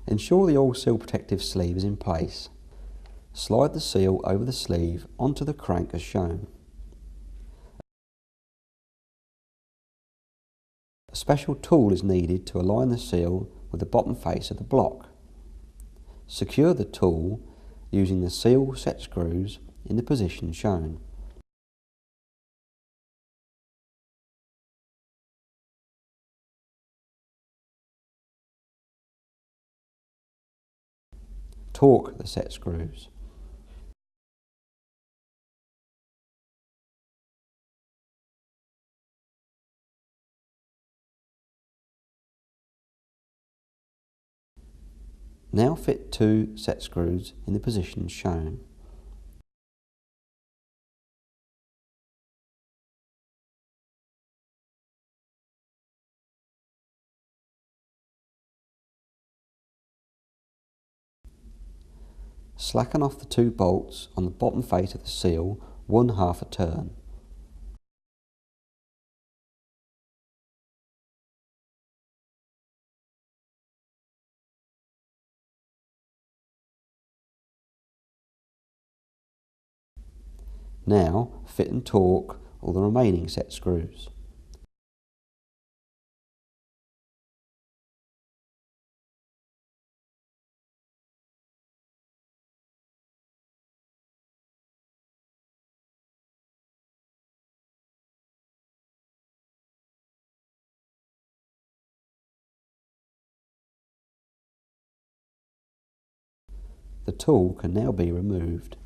Ensure the oil seal protective sleeve is in place. Slide the seal over the sleeve onto the crank as shown. A special tool is needed to align the seal with the bottom face of the block. Secure the tool using the seal set screws in the position shown. Torque the set screws. Now fit 2 set screws in the position shown. Slacken off the 2 bolts on the bottom face of the seal 1/2 a turn. Now fit and torque all the remaining set screws. The tool can now be removed.